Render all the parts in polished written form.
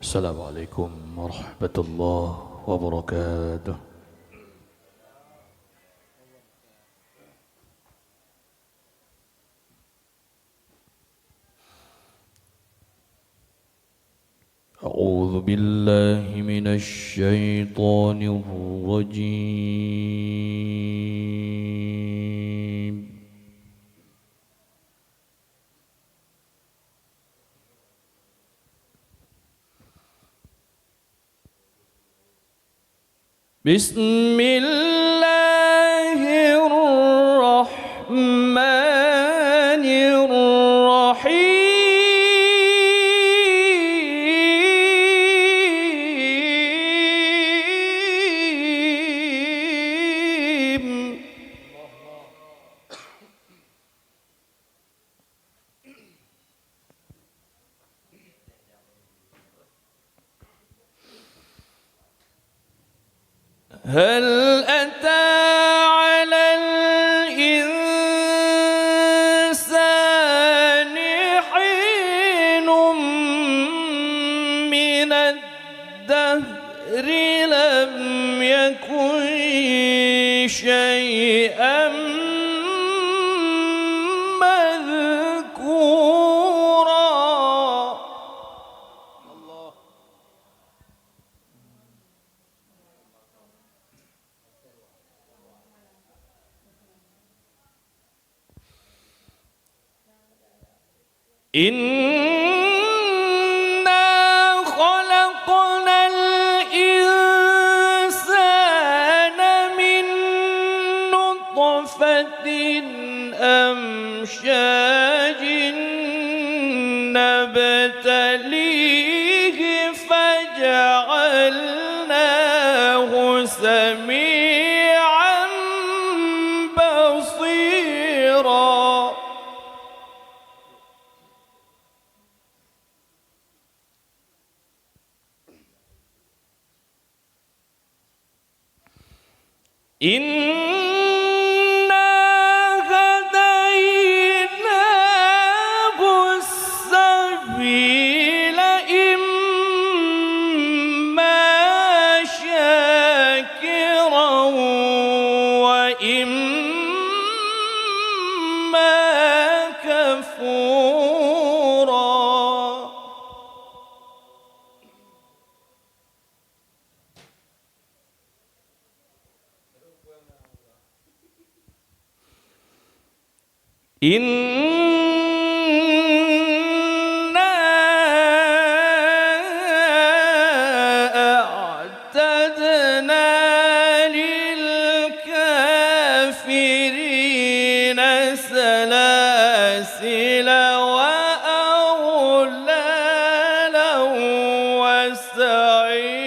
Assalamualaikum warahmatullahi wabarakatuh. أعوذ بالله من الشيطان الرجيم. بسم الله الرحمن الرحيم. هل أتى على الإنسان حين من الدهر لم يكن شيئا مذكورا. إنا خلقنا الإنسان من نطفة أمشاج نبتليه فجعلناه سميعا بصيرا. إنا هديناه السبيل إما شاكرا وإما كفورا. إنا أعتدنا للكافرين سلاسل وأغلالا وسعيرا.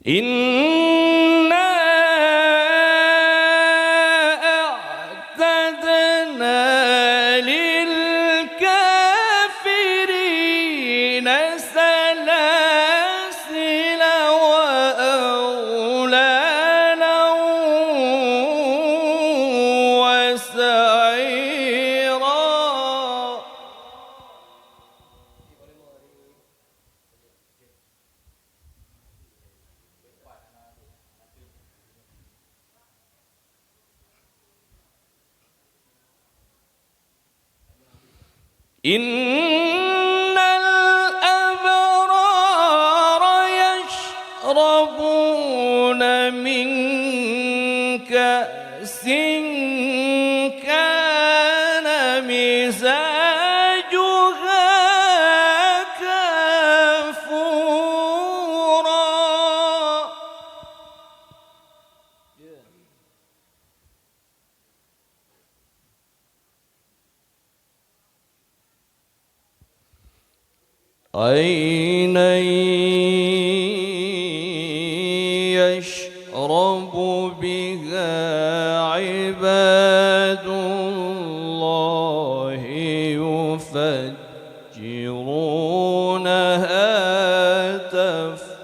إنا أعتدنا للكافرين سلاسل وأغلالا وسعيرا. إن الأبرار يشربون من كأس كان مزاجها كافورا. عينا يشرب بها عباد الله يفجرونها تفجيرا.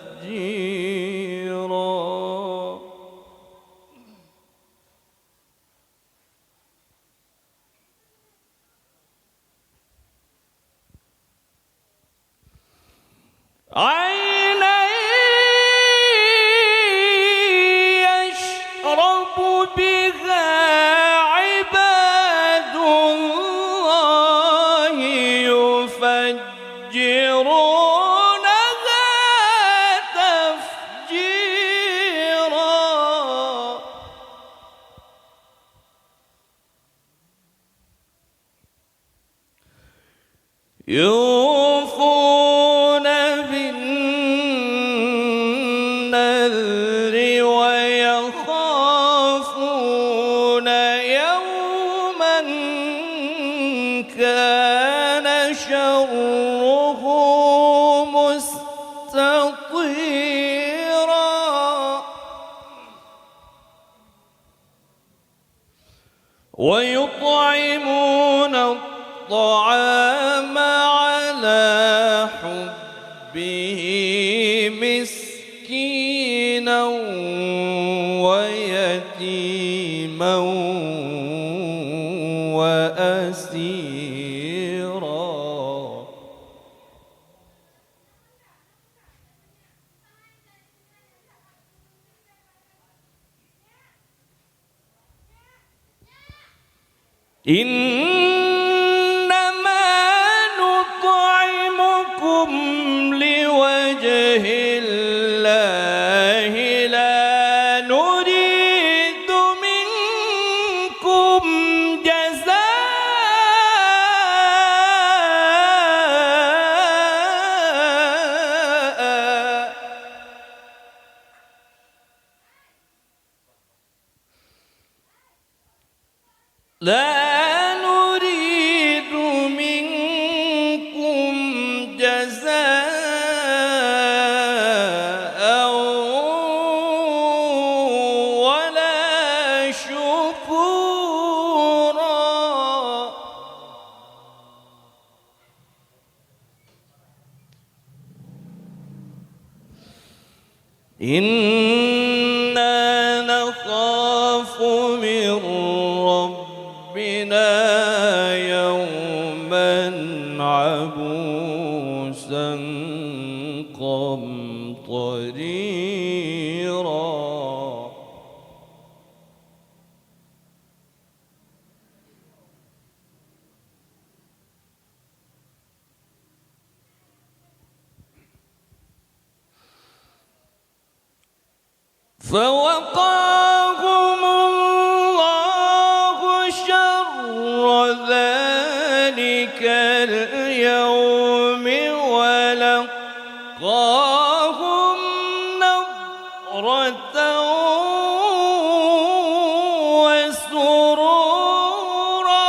يوفون بالنذر ويخافون يوما كان شره مستطيرا ويطعمون الطعام على حبه مسكينا ويتيما وأسيرا إنما نطعمكم لوجه الله لا نريد منكم جزاء لا نريد منكم جزاء ولا شكورا إنا نخاف من ربنا يوما عبوسا قمطريرا فوقاهم الله شر ذلك اليوم ولقاهم نضرة وسرورا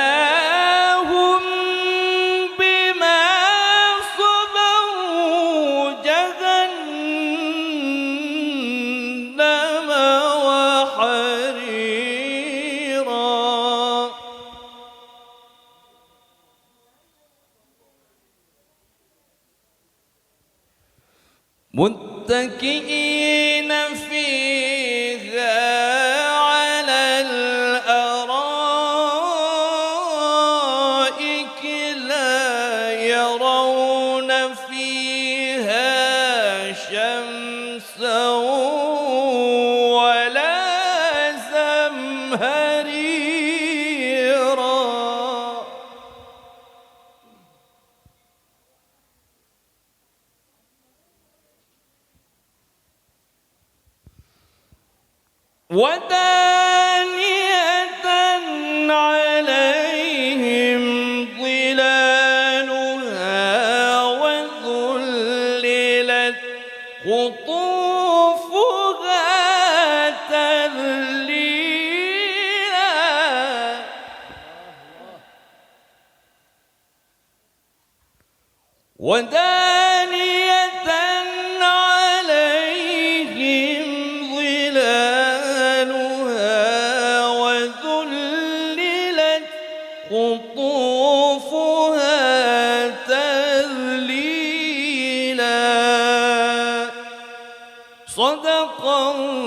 وجزاهم بما صبروا جهنم وحريرا متكئين فيها على الأرائك لا يرون فيها شمسا ولا زمهريرا ودانية عليهم ظلالها وذللت قطوفها تذليلا ودانية عليهم ظلالها وذللت قطوفها تذليلا صدق الله